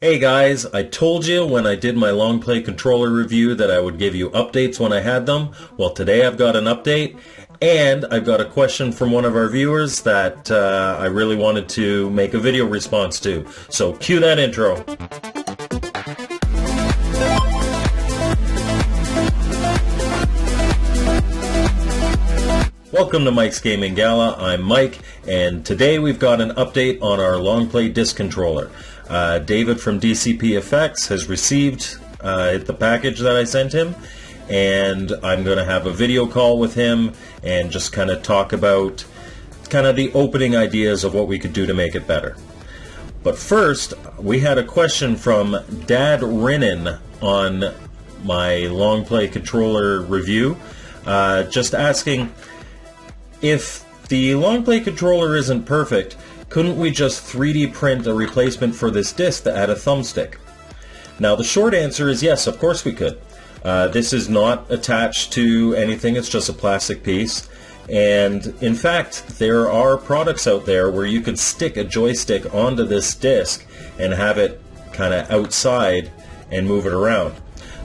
Hey guys, I told you when I did my long play controller review that I would give you updates when I had them. Well, today I've got an update, and I've got a question from one of our viewers that I really wanted to make a video response to. So cue that intro. Welcome to Mike's Gaming Gala. I'm Mike, and today we've got an update on our long play disc controller. David from DCPFX has received the package that I sent him, and I'm going to have a video call with him and just kind of talk about the opening ideas of what we could do to make it better. But first, we had a question from Dad Rinnan on my long play controller review, just asking, if the long play controller isn't perfect, couldn't we just 3D print a replacement for this disc to add a thumbstick? Now the short answer is yes, of course we could. This is not attached to anything, it's just a plastic piece. And in fact, there are products out there where you could stick a joystick onto this disc and have it kind of outside and move it around.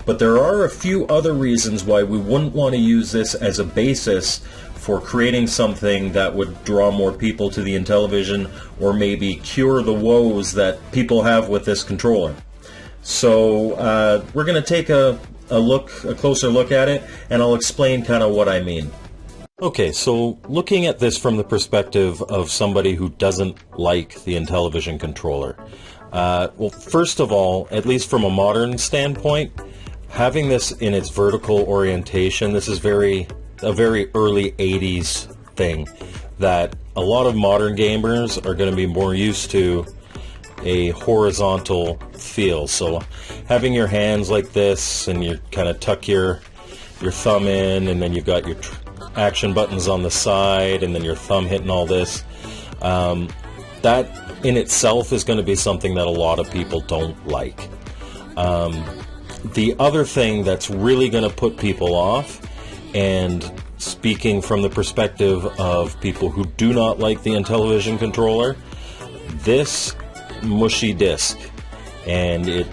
But there are a few other reasons why we wouldn't want to use this as a basis for creating something that would draw more people to the Intellivision, or maybe cure the woes that people have with this controller. So we're going to take a closer look at it, and I'll explain kind of what I mean. Okay, so looking at this from the perspective of somebody who doesn't like the Intellivision controller. Well, first of all, at least from a modern standpoint, having this in its vertical orientation, this is a very early 80s thing that a lot of modern gamers are going to be more used to a horizontal feel. So having your hands like this, and you kind of tuck your thumb in, and then you've got your action buttons on the side, and then your thumb hitting all this, that in itself is going to be something that a lot of people don't like. The other thing that's really going to put people off, and speaking from the perspective of people who do not like the Intellivision controller, this mushy disc, and it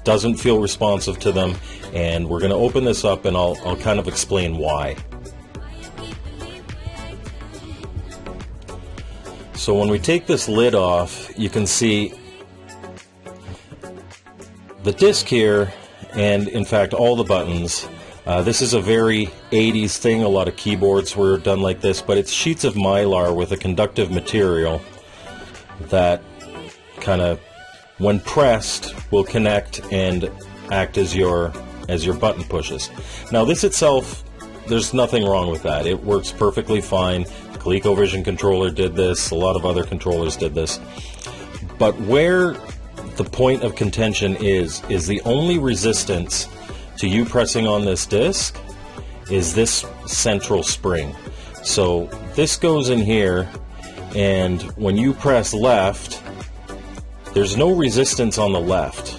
doesn't feel responsive to them, and we're going to open this up and I'll kind of explain why. So when we take this lid off, you can see the disc here, and in fact all the buttons. This is a very 80s thing. A lot of keyboards were done like this, but it's sheets of mylar with a conductive material that kind of, when pressed, will connect and act as your button pushes. Now this itself, there's nothing wrong with that. It works perfectly fine. The ColecoVision controller did this. A lot of other controllers did this. But where the point of contention is the only resistance to you pressing on this disc is this central spring. So this goes in here, and when you press left, there's no resistance on the left.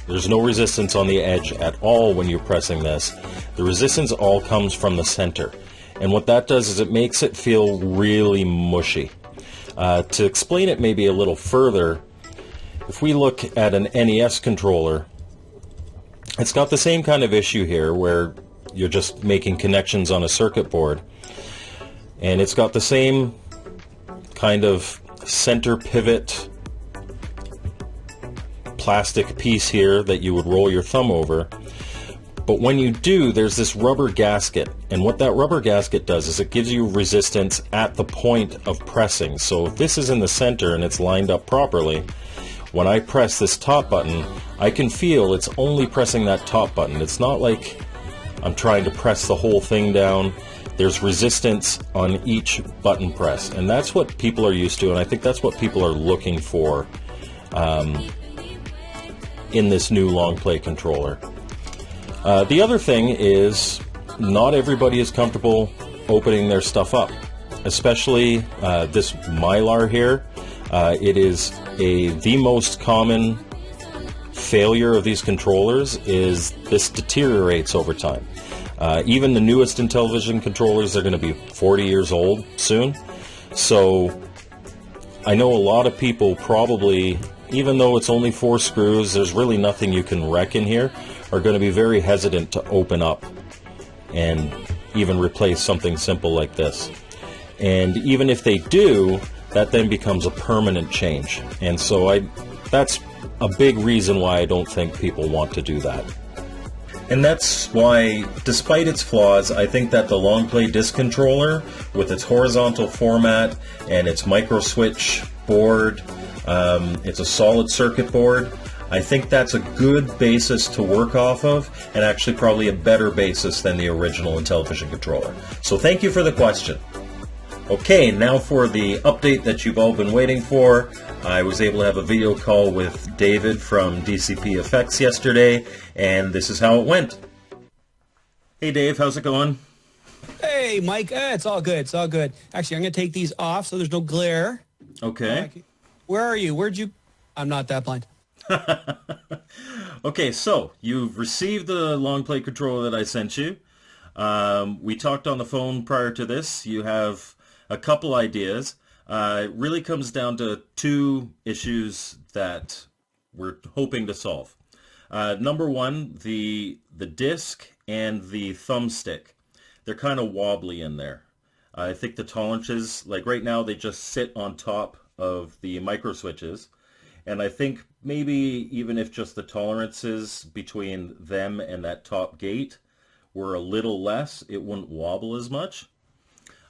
There's no resistance on the edge at all when you're pressing this. The resistance all comes from the center. And what that does is it makes it feel really mushy. To explain it maybe a little further, if we look at an NES controller, it's got the same kind of issue here where you're just making connections on a circuit board, and it's got the same kind of center pivot plastic piece here that you would roll your thumb over. But when you do, there's this rubber gasket, and what that rubber gasket does is it gives you resistance at the point of pressing. So if this is in the center and it's lined up properly, when I press this top button, I can feel it's only pressing that top button. It's not like I'm trying to press the whole thing down. There's resistance on each button press, and that's what people are used to, and I think that's what people are looking for in this new long play controller. The other thing is, not everybody is comfortable opening their stuff up, especially this mylar here. It is the most common failure of these controllers is this deteriorates over time. Even the newest Intellivision controllers are going to be 40 years old soon. So I know a lot of people probably even though it's only 4 screws, there's really nothing you can wreck in here, are going to be very hesitant to open up and even replace something simple like this. And even if they do, that then becomes a permanent change. And so that's a big reason why I don't think people want to do that. And that's why, despite its flaws, I think that the long play disc controller, with its horizontal format and its micro switch board, it's a solid circuit board, I think that's a good basis to work off of, and actually probably a better basis than the original Intellivision controller. So thank you for the question. Okay, now for the update that you've all been waiting for. I was able to have a video call with David from DCPFX yesterday, and this is how it went. Hey Dave, how's it going? Hey Mike, it's all good, it's all good. Actually, I'm going to take these off so there's no glare. Okay. Where are you? I'm not that blind. Okay, so you've received the long play controller that I sent you. We talked on the phone prior to this. You have a couple ideas. It really comes down to 2 issues that we're hoping to solve. Number 1, the disc and the thumbstick. They're kind of wobbly in there. I think the tolerances, like right now, they just sit on top of the micro switches. And I think maybe even if just the tolerances between them and that top gate were a little less, it wouldn't wobble as much.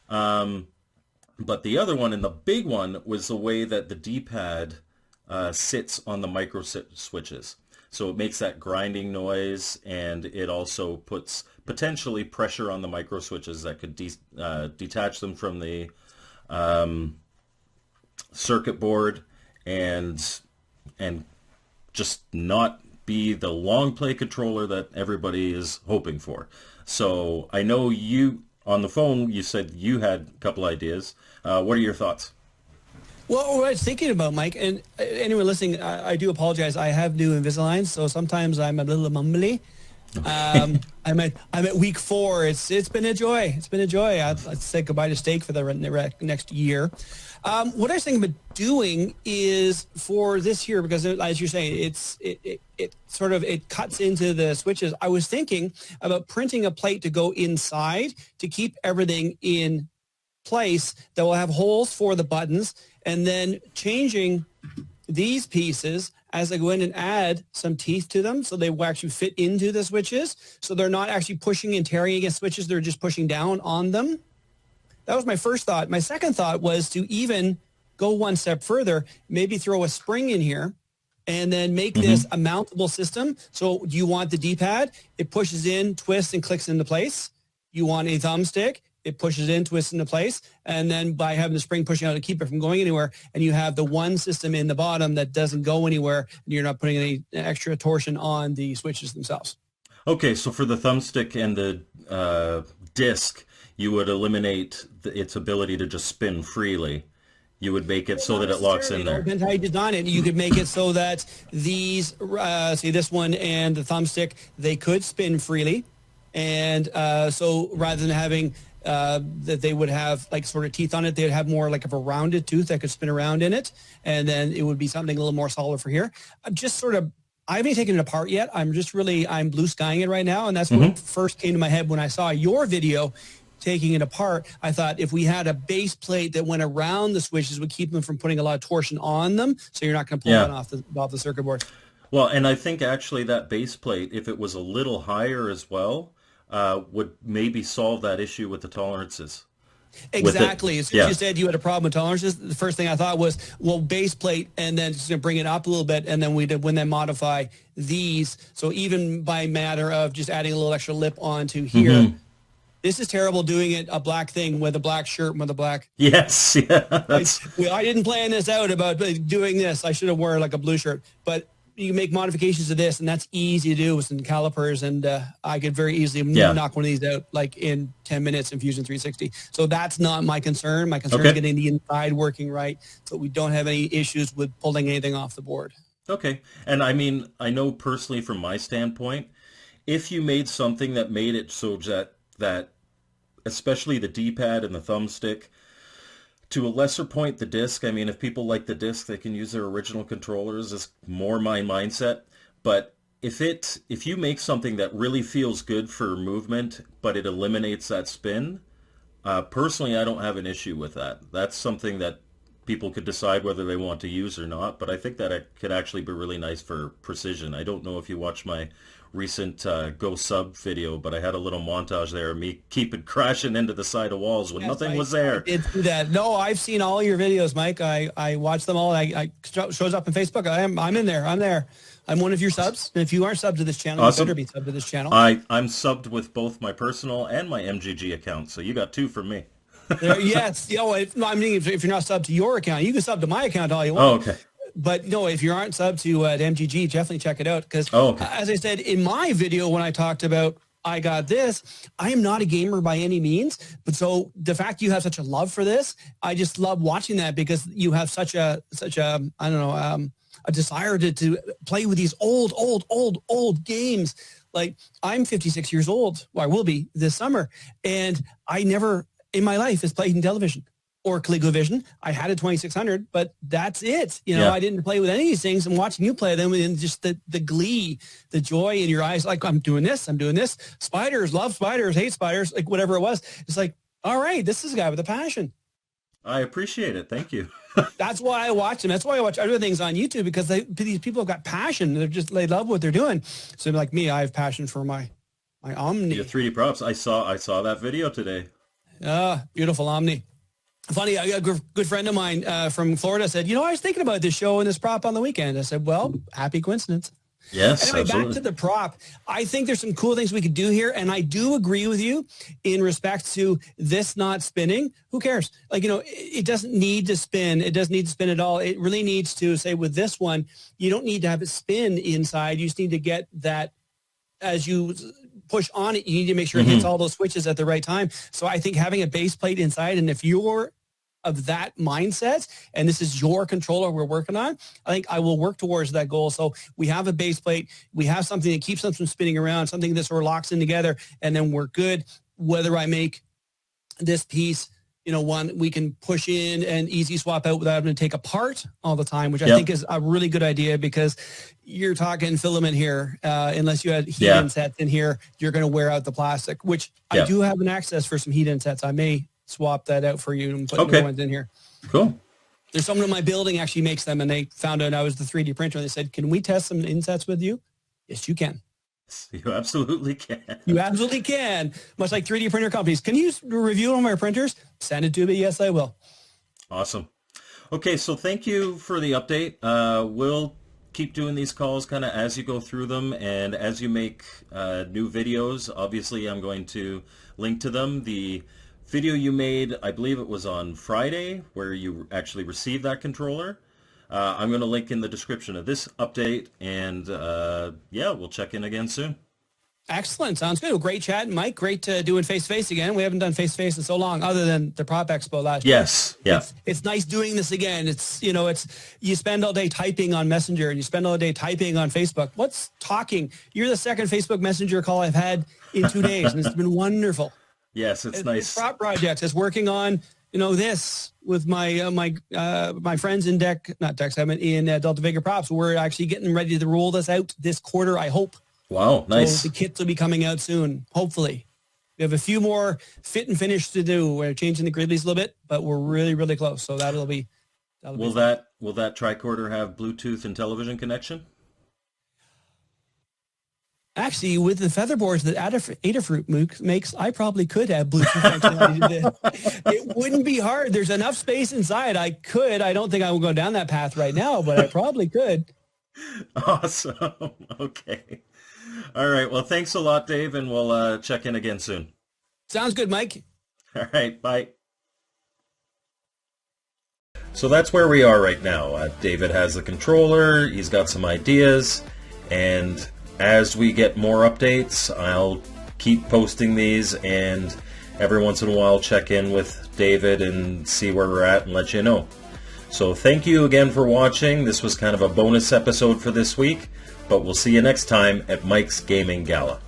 But the other one, and the big one, was the way that the D-pad sits on the micro switches. So it makes that grinding noise, and it also puts potentially pressure on the micro switches that could detach them from the circuit board and just not be the long play controller that everybody is hoping for. So I know you, on the phone, you said you had a couple ideas. What are your thoughts? Well, what I was thinking about, Mike, and anyone listening, I do apologize. I have new Invisalign, so sometimes I'm a little mumbly. I'm at week 4. It's been a joy. It's been a joy. I'd say goodbye to steak for the next year. What I was thinking about doing is for this year, because as you're saying, it cuts into the switches. I was thinking about printing a plate to go inside to keep everything in place that will have holes for the buttons, and then changing these pieces as I go in and add some teeth to them so they will actually fit into the switches, so they're not actually pushing and tearing against switches, they're just pushing down on them. That was my first thought. My second thought was to even go one step further, maybe throw a spring in here and then make this a mountable system. So do you want the D-pad? It pushes in, twists, and clicks into place. You want a thumbstick? It pushes in, twists into place, and then by having the spring pushing out to keep it from going anywhere, and you have the one system in the bottom that doesn't go anywhere, and you're not putting any extra torsion on the switches themselves. Okay, so for the thumbstick and the disc, you would eliminate its ability to just spin freely. You would make it so that it locks in there. Depends how you design it. You could make it so that these, see this one and the thumbstick, they could spin freely, and so rather than having that they would have like sort of teeth on it, they'd have more like of a rounded tooth that could spin around in it, and then it would be something a little more solid for here. I haven't taken it apart yet. I'm blue skying it right now, and that's what first came to my head when I saw your video taking it apart. I thought if we had a base plate that went around the switches, would keep them from putting a lot of torsion on them, so you're not going to pull one off the circuit board. Well, and I think actually that base plate, if it was a little higher as well, would maybe solve that issue with the tolerances. Exactly. As soon as you said you had a problem with tolerances, the first thing I thought was, well, base plate, and then just bring it up a little bit, and then we modify these. So even by matter of just adding a little extra lip onto here, this is terrible doing it a black thing with a black shirt and with a black. Yes, yeah. I didn't plan this out about doing this. I should have worn like a blue shirt, but you can make modifications to this, and that's easy to do with some calipers, and I could very easily knock one of these out like in 10 minutes in Fusion 360. So that's not my concern. My concern is getting the inside working right, so we don't have any issues with pulling anything off the board. Okay. And I mean, I know personally from my standpoint, if you made something that made it so that especially the D-pad and the thumbstick to a lesser point, the disc. I mean, if people like the disc, they can use their original controllers. It's more my mindset. But if you make something that really feels good for movement, but it eliminates that spin, personally, I don't have an issue with that. That's something that people could decide whether they want to use or not, but I think that it could actually be really nice for precision. I don't know if you watched my recent Go Sub video, but I had a little montage there of me keeping crashing into the side of walls when nothing was there. I did do that. No, I've seen all your videos, Mike. I watch them all. I shows up on Facebook. I'm in there. I'm there. I'm one of your subs. And if you aren't subbed to this channel, Awesome. You better be subbed to this channel. I'm subbed with both my personal and my MGG account, so you got 2 from me. Yes. I mean, if you're not subbed to your account, you can sub to my account all you want. Oh, okay. But no, if you aren't subbed to MGG, definitely check it out. Because as I said in my video when I talked about I got this, I am not a gamer by any means. But so the fact you have such a love for this, I just love watching that because you have such a I don't know, a desire to play with these old games. Like I'm 56 years old. Well, I will be this summer. And I never in my life has played Intellivision or ColecoVision. I had a 2600, but that's it. You know, I didn't play with any of these things. And watching you play them and just the glee, the joy in your eyes, like I'm doing this. Spiders, love spiders, hate spiders, like whatever it was. It's like, all right, this is a guy with a passion. I appreciate it. Thank you. That's why I watch them. That's why I watch other things on YouTube, because these people have got passion. They love what they're doing. So like me, I have passion for my Omni. Your 3D props. I saw that video today. Beautiful Omni. Funny, a good friend of mine from Florida said, I was thinking about this show and this prop on the weekend. I said, well, happy coincidence. Yes, anyway, absolutely. Back to the prop. I think there's some cool things we could do here, and I do agree with you in respect to this not spinning. Who cares? Like, it doesn't need to spin. It doesn't need to spin at all. It really needs to, say, with this one, you don't need to have it spin inside. You just need to get that as you push on it, you need to make sure it hits all those switches at the right time. So I think having a base plate inside, and if you're of that mindset, and this is your controller we're working on, I think I will work towards that goal. So we have a base plate, we have something that keeps them from spinning around, something that sort of locks in together, and then we're good. Whether I make this piece, one we can push in and easy swap out without having to take apart all the time, which I think is a really good idea, because you're talking filament here. Unless you had heat insets in here, you're going to wear out the plastic, which I do have an access for some heat insets. I may swap that out for you and put new ones in here. Cool. There's someone in my building actually makes them, and they found out I was the 3D printer, and they said, can we test some insets with you? Yes, you can. You absolutely can. You absolutely can. Much like 3D printer companies. Can you review one of my printers? Send it to me. Yes, I will. Awesome. Okay, so thank you for the update. We'll keep doing these calls kind of as you go through them, and as you make new videos, obviously I'm going to link to them. The video you made, I believe it was on Friday, where you actually received that controller. I'm going to link in the description of this update, and we'll check in again soon. Excellent. Sounds good. Well, great chat, Mike. Great doing face-to-face again. We haven't done face-to-face in so long, other than the Prop Expo last year. Yes. Yeah. It's nice doing this again. It's, you spend all day typing on Messenger, and you spend all day typing on Facebook. What's talking? You're the second Facebook Messenger call I've had in 2 days, and it's been wonderful. Yes, it's nice. Prop projects. It's working on, this with my my friends in Delta Vega Props. We're actually getting ready to roll this out this quarter, I hope. Wow, nice. So the kits will be coming out soon, hopefully. We have a few more fit and finish to do. We're changing the gridleys a little bit, but we're really, really close. So that'll be will that tricorder have Bluetooth Intellivision connection? Actually, with the featherboards that Adafruit makes, I probably could have Bluetooth functionality. It wouldn't be hard. There's enough space inside. I could. I don't think I will go down that path right now, but I probably could. Awesome. Okay. All right. Well, thanks a lot, Dave, and we'll check in again soon. Sounds good, Mike. All right. Bye. So that's where we are right now. David has the controller. He's got some ideas, and as we get more updates, I'll keep posting these, and every once in a while check in with David and see where we're at and let you know. So thank you again for watching. This was kind of a bonus episode for this week, but we'll see you next time at Mike's Gaming Gala.